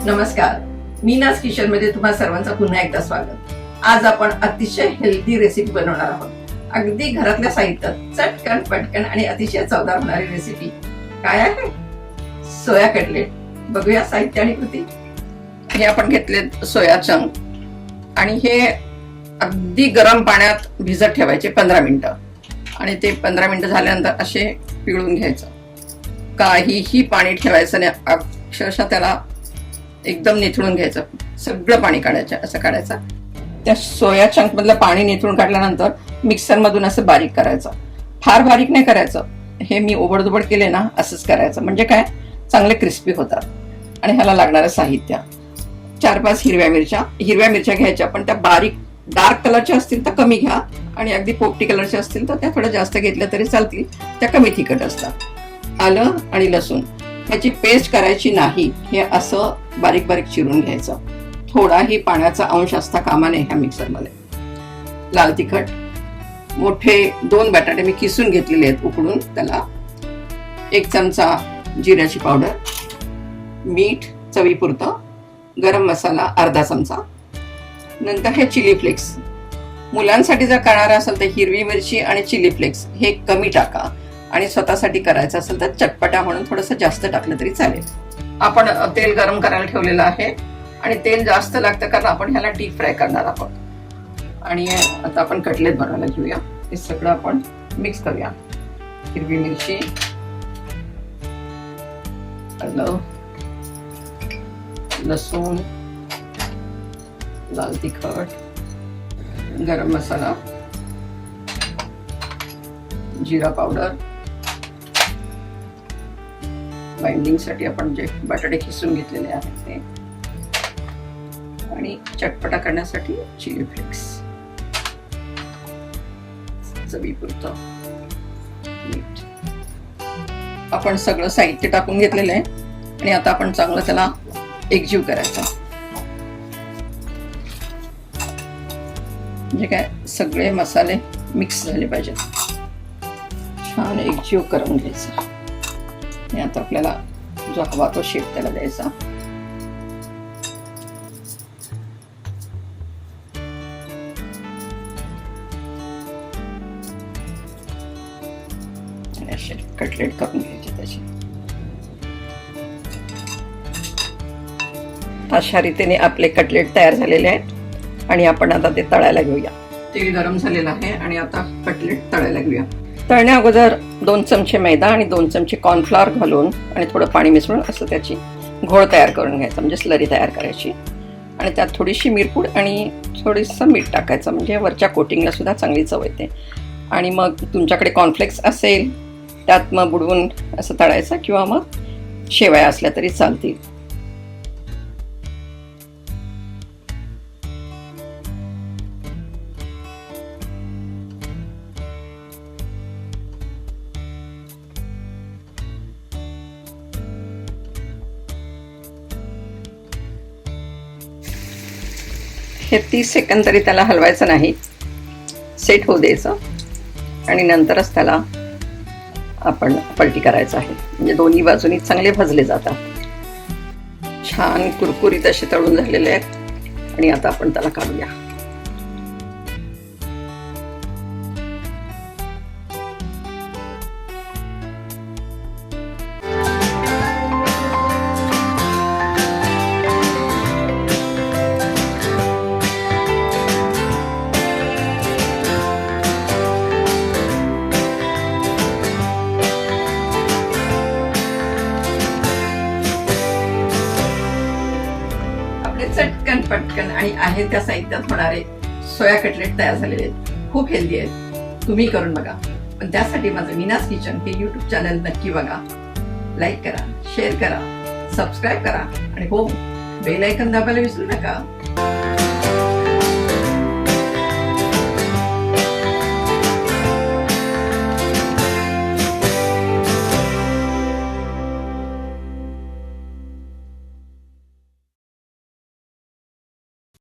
नमस्कार, मीनाज किचन मध्ये तुम्हा सर्वांचं पुन्हा एकदा स्वागत। आज आपण अतिशय हेल्दी रेसिपी बनवणार आहोत। अगदी घरातल्या साहित्यात चटकन पटकन आणि अतिशय चवदार होणारी रेसिपी काय आहे? Soya cutlet. बघूया साहित्य आणि कृती। हे आपण घेतले सोया चंक आणि हे अगदी गरम पाण्यात भिजत ठेवायचे 15 मिनिटं आणि ते 15 मिनिटं झाल्यानंतर असे पिळून घ्यायचं। काहीही पाणी ठेवायचं नाही, अक्षरशः त्याला एकदम निथळून घ्यायचं, सगळं पाणी काढायचं, असं काढायचं। त्या सोया चंक मधलं पाणी निथळून काढल्यानंतर मिक्सर मधून असं बारीक करायचं, फार बारीक नाही करायचं। हे मी ओबडधोबड केले ना, असंच करायचं, म्हणजे काय चांगले क्रिस्पी होतात। आणि ह्याला लागणारं साहित्य 4-5 हिरव्या मिरच्या घ्यायच्या, पण त्या बारीक डार्क कलरच्या असतील तर कमी घ्या आणि अगदी पोपटी कलरच्या असतील तर त्या थोड्या जास्त घेतल्या तरी चालतील, त्या कमी तिखट असतात। आलं आणि लसूण ह्याची पेस्ट करायची नाही, हे असं बारीक बारीक चिरून घ्यायचं। थोडाही पाण्याचा अंश असता कामा नये ह्या मिक्सरमध्ये। लाल तिखट, मोठे 2 बटाटे मी किसून घेतलेले आहेत उकडून, त्याला 1 चमचा जिऱ्याची पावडर, मीठ चवीपुरतं, गरम मसाला अर्धा चमचा, नंतर हे चिली फ्लेक्स। मुलांसाठी जर करणार असेल तर हिरवी मिरची आणि चिली फ्लेक्स हे कमी टाका आणि स्वतःसाठी करायचं असेल तर चटपटा म्हणून थोडंसं जास्त टाकलं तरी चालेल। आपण तेल गरम करायला ठेवलेलं आहे आणि तेल जास्त लागतं कारण आपण ह्याला डीप फ्राय करणार आहोत। आणि आता आपण कटलेट बनवायला घेऊया। हे सगळं आपण मिक्स करूया। हिरवी मिरची, आलं, लसूण, लाल तिखट, गरम मसाला, जिरा पावडर, बाइंडिंग साठी आपण जे बटाटे खिसून घेतलेले आहेत ते, आणि चटपटा करण्यासाठी चिली फ्लेक्स, चवीपुरतं मीठ। आपण सगळं साहित्य टाकून घेतलेलं आहे आणि आता आपण चांगलं त्याला एकजीव करायचा, म्हणजे काय सगळे मसाले मिक्स झाले पाहिजेत। छान एकजीव करून घ्यायचा आणि आता आपल्याला जो हवा तो शेप त्याला द्यायचा। आणि असे कटलेट करून घ्यायचे त्याचे। अशा रीतीने आपले कटलेट तयार झालेले आहेत आणि आपण आता ते तळायला घेऊया। तेल गरम झालेलं आहे आणि आता कटलेट तळायला घेऊया। तळण्या अगोदर 2 चमचे मैदा आणि 2 चमचे कॉर्नफ्लॉवर घालून आणि थोडं पाणी मिसळून असं त्याची घोळ तयार करून घ्यायचा, म्हणजे स्लरी तयार करायची। आणि त्यात थोडीशी मिरपूड आणि थोडंसं मीठ टाकायचं, म्हणजे वरच्या कोटिंगला सुद्धा चांगली चव येते। आणि मग तुमच्याकडे कॉर्नफ्लेक्स असेल त्यात मग बुडवून असं तळायचं, किंवा मग शेवया असल्या तरी चालतील। हे 30 सेकंद तरी त्याला हलवायचं नाही, सेट होऊ द्यायचं आणि नंतरच त्याला आपण पलटी करायचं आहे, म्हणजे दोन्ही बाजूनी चांगले भाजले जातात। छान कुरकुरीत असे तळून झालेले आहेत आणि आता आपण त्याला काढूया। चटकन पटकन आणि आहे त्या साहित्यात होणारे सोया कटलेट तयार झालेले आहेत। खूप हेल्दी आहेत, तुम्ही करून बघा। पण त्यासाठी माझं मीनाज किचन हे YouTube चॅनल नक्की बघा, लाईक करा, शेअर करा, सबस्क्राईब करा आणि हो, बेल आयकॉन दाबायला विसरू नका।